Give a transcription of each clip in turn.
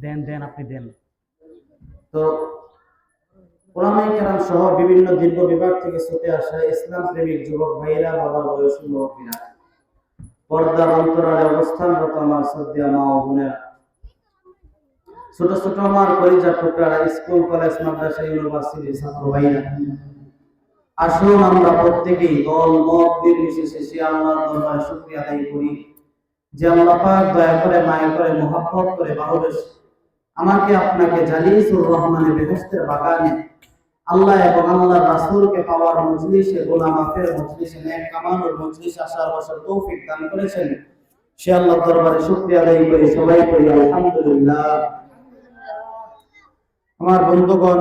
দেন দেন, আপনি দেন। তো ওলামায়ে কেরাম সহ বিভিন্ন দীর্ঘ বিভাগ থেকে ছুটে আসা ইসলাম প্রেমিক যুবক ভাইরা, বাবার বয়সী মুরব্বীরা, পর্দার অন্তরালে অবস্থানরত আমার শ্রদ্ধেয় মা ও বোনেরা, ছোট ছোট আমার কলিজার টুকরারা, স্কুল কলেজ মাদ্রাসা ইউনিভার্সিটির ছাত্র ভাইরা, আসুন আমরা প্রত্যেকেই দল মত নির্বিশেষে সে আল্লাহর দরবারে শুকরিয়া আদায় করি যে আল্লাহ পাক দয়া করে, মায়া করে, মহব্বত করে, ভালোবেসে আমাকে আপনাকে জালিসুর রহমানের বেহেশতের বাগানে আল্লাহ এবং আল্লাহর রাসূলকে পাওয়ার মজলিসে, গোলামাতের মজলিসে, নেক কামানোর মজলিসে আসার বসার তৌফিক দান করেছেন। সে আল্লাহর দরবারে শুকরিয়া আদায় করি, সবাই করি আলহামদুলিল্লাহ। আমার বন্ধুগণ,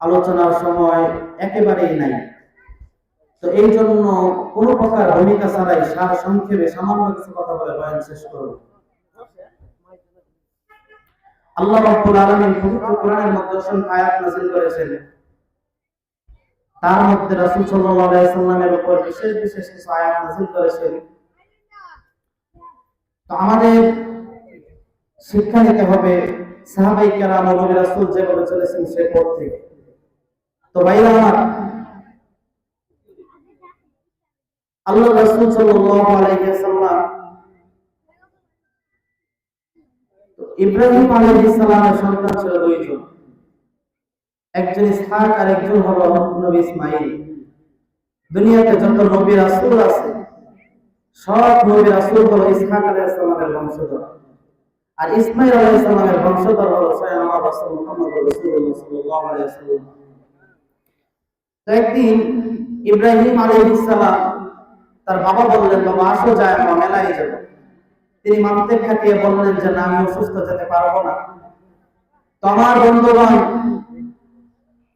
আলোচনার সময় একেবারেই নাই, তো এই জন্য কোন প্রকার ভূমিকা ছাড়াই সার সংক্ষেপে সামান্য কিছু কথা বলে বয়ান শেষ করব। আল্লাহ রাব্বুল আলামিন পবিত্র কোরআনের মধ্যে অসংখ্য আয়াত নাযিল করেছেন। তার মধ্যে রাসূল সাল্লাল্লাহু আলাইহি ওয়াসাল্লামের উপর বিশেষ বিশেষ কিছু আয়াত নাযিল করেছেন। তো আমাদের শিক্ষা নিতে হবে সাহাবায়ে কেরাম ও নবী রাসূল যেভাবে চলেছেন সে পথ থেকে। তো ভাইরা আমার, আল্লাহ রাসূল সাল্লাল্লাহু আলাইহি ওয়াসাল্লাম ইব্রাহিম আলাইহিস সালামের সন্তান ছিল দুইজন, একজন ইসহাক আর একজন হলো নবী ইসমাঈল। দুনিয়াতে যত নবী রাসূল আছে সব নবী রাসূল হলো ইসহাক আলাইহিস সালামের বংশধর, আর ইসমাঈল আলাইহিস সালামের বংশধর হলো স্বয়ং আমার রাসূল মুহাম্মদ রাসূলুল্লাহ সাল্লাল্লাহু আলাইহি ওয়াসাল্লাম। তো একদিন ইব্রাহিম আলাইহিস সালাম তার বাবা বললেন, বাবা আসো যায় আমরা মেলায় যাব। তিনি মানতে খাটিয়ে বললেন যে না, আমি অসুস্থ, যেতে পারবো না। তো আমার বন্ধুগণ,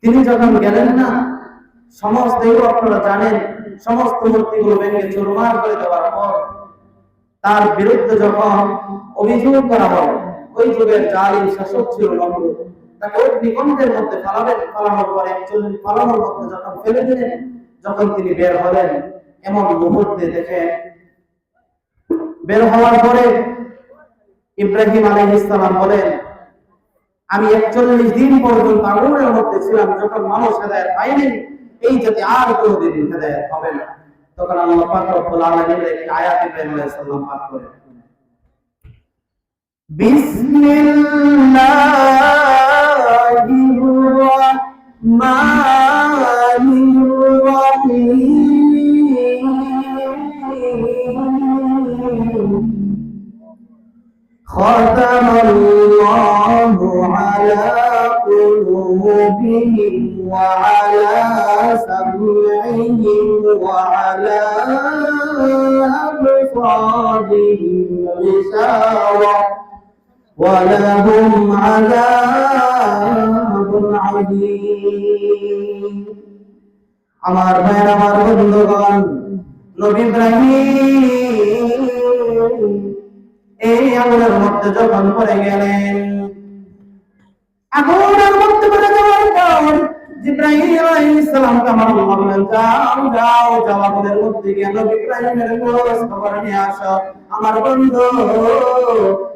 তিনি যখন গেলেন না, সমস্ত এগুলো আপনারা জানেন, সমস্ত মূর্তিগুলো ভেঙে চুরমার করে দেওয়ার পর তার বিরুদ্ধে যখন অভিযোগ করা হয়, ওই যুগের জালিম শাসক ছিল নমরুদ, তাকে অগ্নিকুণ্ডের মধ্যে ফালানোর পরে একজন ফালানোর মধ্যে যখন ফেলে দিলেন, যখন তিনি বের হলেন, এমন মুহূর্তে দেখে বের হওয়ার পরে ইব্রাহিম আলাইহিস সালাম বলেন, আমি 41 দিন পর্যন্ত আগুনের মধ্যে ছিলাম, যখন মানুষ হেদায়েত পায়নি, এই জাতি আর কোনদিন হেদায়েত হবে না। তখন আল্লাহ পাক রব্বুল আলামিন একটি আয়াত ইব্রাহিম আলাইহিস সালাম পাঠ করেন, বিসমিল্লাহির রাহমানির রাহিম, ختم الله على قلوبهم وعلى سمعهم وعلى أبصارهم غشاوة ولهم عذاب عظيم। আমার ভাইরা, আমার বন্ধুগণ, নবী ইব্রাহিম এই আগুনের মধ্যে যখন পড়ে গেলেন, আগুনের মধ্যে পড়ে যাওয়ার পর জিবরাইল আলাইহিস সালামকে আমার আল্লাহ বললেন, যাও যাও যাও, আগুনের মধ্যে গিয়ে নবী ইব্রাহিমের খোঁজ খবর নিয়ে আসো আমার বন্ধু।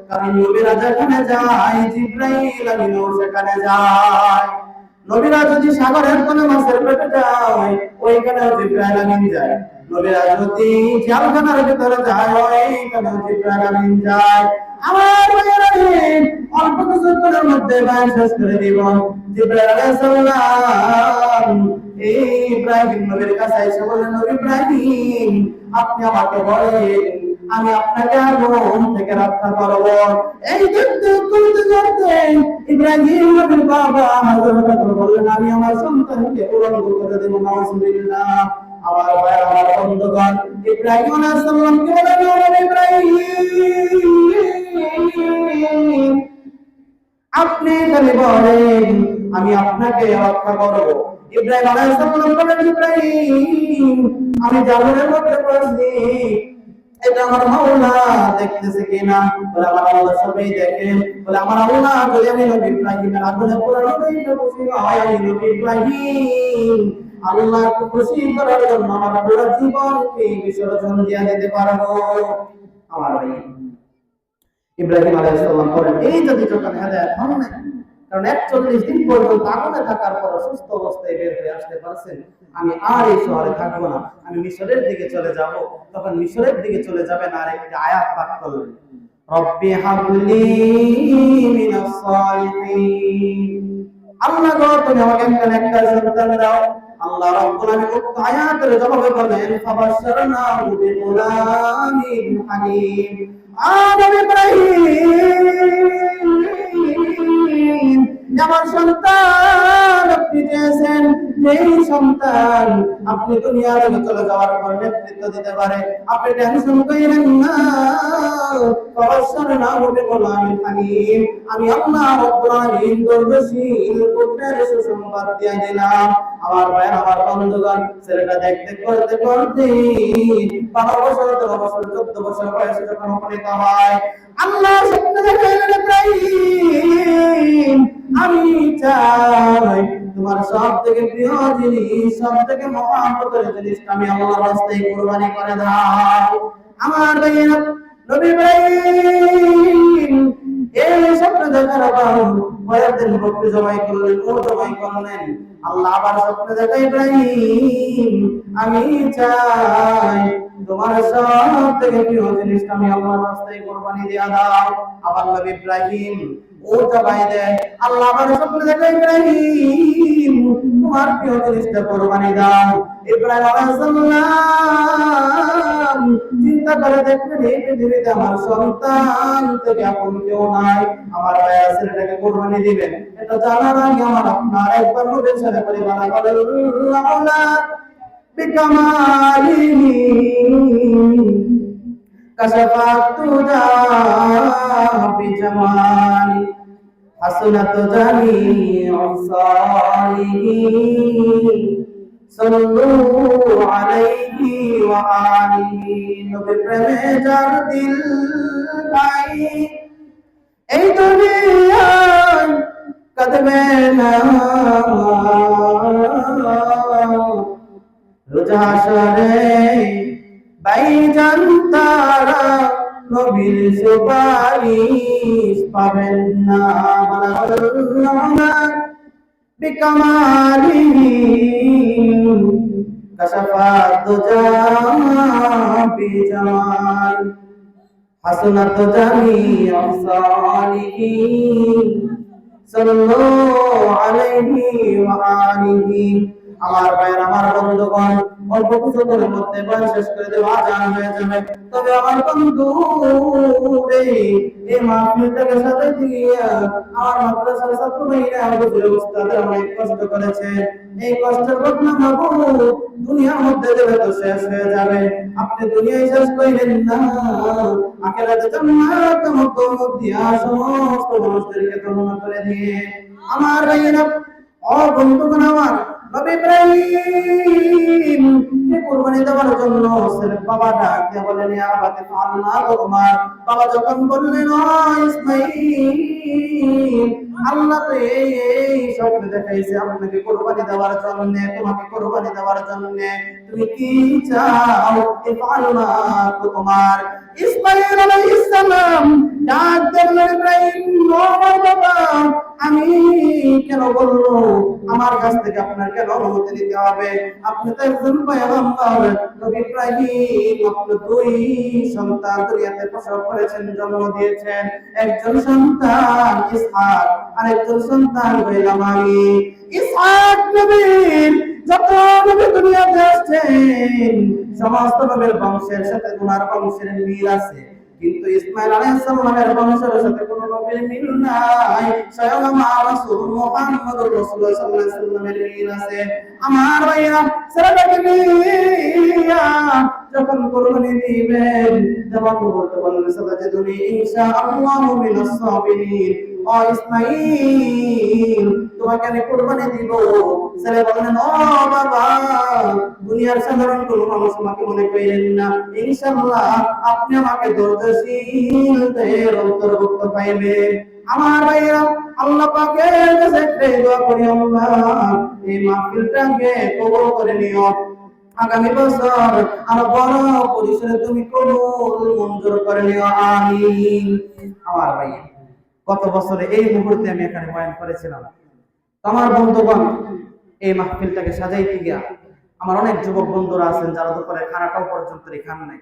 কারণ নবীরা যেখানে যায় জিবরাইল আমিনও সেখানে যায়। নবীরা যদি সাগরের কোনে মাছের পেটে যায়, ওইখানে জিবরাইল আমিন যায়। নবীরা যদি জেলখানার ভিতরে যায়, ওইখানে জিবরাইল আমিন যায়। আমার ভাইয়েরা, অল্প কিছুক্ষণের মধ্যে বায়ান শেষ করে দিব। জিবরাইল আলাইহিস সালাম ইব্রাহিম নবীর কাছে এসে বললেন, নবী ইব্রাহিম, আপনি আমাকে বলেন, আমি আপনাকে আগুন থেকে রক্ষা করব। এই যুদ্ধ করতে করতে ইব্রাহিম নবীর বাবা হযরত বললেন, আমি আমার সন্তানকে উলঙ্গ করে দেব। নাউজুবিল্লাহ। আমার ভাই, আমার বন্ধুগণ, ইব্রাহিম আলাইহিস সালাম কে বলেন, ইব্রাহিম, আপনি খালি বলেন, আমি আপনাকে রক্ষা করব। ইব্রাহিম আলাইহিস সালাম বলেন, ইব্রাহিম, আমি জাহান্নামের মধ্যে পড়েছি, এটা আমার মাওলা দেখতেছে কিনা? বলে আমার আল্লাহ সবই দেখেন। বলে আমার আল্লাহ যদি আমি নবী ইব্রাহিমের আগুনে পোড়ানো হইতে খুশি হয়, আমি নবী ইব্রাহিম আল্লাহকে খুশি করার জন্য আমার পুরো জীবনকে বিসর্জন দিয়ে দিতে পারবো। আমার ভাই, ইব্রাহিম আলাইহিস সালাম বলেন, এই যদি যখন হেদায়েত হয় না, কারণ 41 দিন পর্যন্ত আগুনে থাকার পর সুস্থ অবস্থায় বের হয়ে আসতে পারছেন, আমি আর এই শহরে থাকবো না, আমি মিশরের দিকে চলে যাব। তখন মিশরের দিকে চলে যাবেন আর একটি আয়াত পাঠ করলেন, রব্বি হাবলি মিনাস সালিহিন, আল্লাহ গো তুমি আমাকে একটা নেককার সন্তান দাও। আল্লাহ রাব্বুল আলামিন উক্ত আয়াতের জবাবে বলেন, ফাবাশশারনাহু বিগুলামিন হালিম। আদম ইব্রাহিম, আমার সন্তান আপনি চেয়েছেন, যেই সন্তান আপনি দুনিয়ার থেকে চলে যাওয়ার পর নেতৃত্ব দিতে পারে, আপনি টেনশন করেন না। ফাবাশশারনাহু বিগুলামিন হালিম, আমি আল্লাহ রাব্বুল আলামিন দরবেশীল পুত্রের সুসংবাদ দিয়ে দিলাম। আমার ভাই, আমার বন্ধুগণ, ছেলেটা দেখতে করতে করতে 12 বছর, 13 বছর, 14 বছর বয়সে যখন উপনীত হয়, আল্লাহ স্বপ্নে দেখালেন, ইব্রাহিম আমি চাই তোমার সব থেকে প্রিয় জিনিস, সব থেকে মহব্বতের জিনিসটা আমি আল্লাহর রাস্তায় কুরবানি করে দাও। আমার ভাইয়েরা, নবী ইব্রাহিম এই স্বপ্ন দেখার পর কয়েকদিন বকরি জবাই করলেন, ও জবাই করলেন। আল্লাহ আবার স্বপ্ন দেখা, ইব্রাহিম আমি চাই তোমার সব থেকে প্রিয় জিনিসটা আমি আল্লাহর রাস্তায় কুরবানি দিয়ে দাও। আবার নবী ইব্রাহিম ও জবাই দেয়। আল্লাহ আবার স্বপ্ন দেখা, ইব্রাহিম তোমার প্রিয় জিনিসটা কুরবানি দাও। ইব্রাহিম আলাইহিস সালাম চিন্তা করে দেখলেন, এই পৃথিবীতে আমার সন্তান থেকে আপন কেউ নাই, আমার ভাইয়া ছেলেটাকে কুরবানি দিবেন। এটা জানার আগে আমার আপনার একবার নবীর সাথে পরিবার বলেন, লাউলা বিকামালিহি কাশাফাত তুজা বিজামালি হাসনাত জামিউস সালিহিন সাল্লু আলাইহি ওয়া আলিহি। নবী প্রেমে যার দিল ভাই, এই দুনিয়ায় কাঁদবে না, রোজ হাশরে ভাইজান তারা নবীর সুপারিশ পাবেন না। বিকামালিহি কাশাফাত দুজা বিজামাল হাসনাত জামিউস সালিহিন সাল্লু আলাইহি ওয়া আলিহি। আমার ভাইয়ের, আমার বন্ধুগণ, অল্প কিছুক্ষণের মধ্যে বয়ান শেষ করে দেব, আজান হয়ে যাবে। তবে আমার বন্ধু রে, এই মাহফিলটাকে সাথে দিয়ে আমার মাদ্রাসার ছাত্র ভাইরা হুজুর উস্তাদরা অনেক কষ্ট করেছে। এই কষ্টের বদলা ভাবো দুনিয়ার মধ্যে দেবে তো শেষ হয়ে যাবে। আপনি দুনিয়ায় শেষ কইলেন না, আখিরাতে জান্নাত মত দিয়া সমস্ত মানুষদেরকে ধন্য করে দিয়ে। আমার ভাইরা ও বন্ধুগণ, আমার নবী ইব্রাহিম কে কুরবানি দেওয়ার জন্য ছেলের বাবা ডাক দিয়ে বলেন, ইয়া আবাতি ফাআলনা উমার। বাবা যখন বললেন, ও ইসমাঈল, আল্লাহ তো এই স্বপ্ন দেখাইছে আপনাকে কুরবানি দেওয়ার জন্য, তোমাকে কুরবানি দেওয়ার জন্য, তুমি কি চাও? ফাআলনা উমার। ইসমাঈল আলাইহিস সালাম ডাক দিলেন, ইব্রাহিম ও বাবা, আমি কেন বলবো? আমার কাছ থেকে আপনার কেন অনুমতি নিতে হবে? আপনি তো একজন পয়গম্বর। নবী ইব্রাহিম আপনি 2 সন্তান দুনিয়াতে প্রসব করেছেন, জন্ম দিয়েছেন। একজন সন্তান ইসহাক, আর একজন সন্তান হইলাম আমি। ইসহাক নবীর যত নবী দুনিয়াতে আসছেন, সমস্ত নবীর বংশের সাথে ওনার বংশের মিল আছে, কিন্তু ইসমাঈল আলাইহিস সালামের বংশের সাথে কোনো নবীর মিল নাই। স্বয়ং আমার রাসূল মুহাম্মদুর রাসূলুল্লাহ সাল্লাল্লাহু আলাইহি ওয়াসাল্লামের মিল আছে। আমার ভাইরা, ছেলেটাকে নিয়া যখন কুরবানি দিবেন, যেমন বলতে বলেন, সাতাজিদুনি ইনশাআল্লাহু মিনাস সাবিরিন। ও ইসমাঈল, তোমাকে আমি কুরবানি দিব। ছেলে বললেন, ও বাবা, দুনিয়ার সাধারণ কোনো মানুষ আমাকে মনে করেন না, ইনশাআল্লাহ আপনি আমাকে দরজশীলদের অন্তর্ভুক্ত পাইবেন। আমার ভাইরা, আল্লাহ পাকের কাছে দোয়া করি, আল্লাহ এই মাহফিলটাকে কবুল করে নিও। আগামী বছর আরো বড় পরিসরে তুমি কবুল মঞ্জুর করে নিও, আমিন। আমার ভাই, গত বছরে এই মুহূর্তে আমি এখানে বয়ান করেছিলাম। আমার বন্ধুগণ, এই মাহফিলটাকে সাজাইতে গিয়া আমার অনেক যুবক বন্ধুরা আছেন যারা দুপুরে খানাটাও পর্যন্ত খান নাই।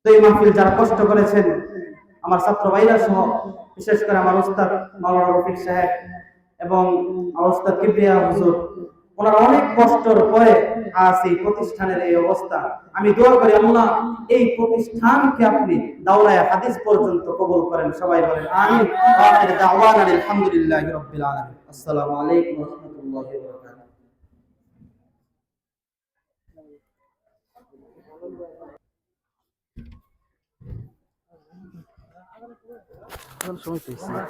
তো এই মাহফিল যারা কষ্ট করেছেন, আমার ছাত্র ভাইরা সহ, বিশেষ করে আমার উস্তাদ মাওলানা রফিক সাহেব এবং আমার উস্তাদ কিবরিয়া হুজুর, ওনারা অনেক কষ্টের পরে আজ এই প্রতিষ্ঠানের এই অবস্থা। আমি দোয়া করি আল্লাহ এই প্রতিষ্ঠানকে আপনি দাওরায়ে হাদিস পর্যন্ত কবুল করেন। সবাই বলেন আমিন। ওয়া আখিরু দাওয়ানা আলহামদুলিল্লাহি রাব্বিল আলামিন। আসসালামু আলাইকুম ওয়া রাহমাতুল্লাহি ওয়া বারাকাতুহু। সময়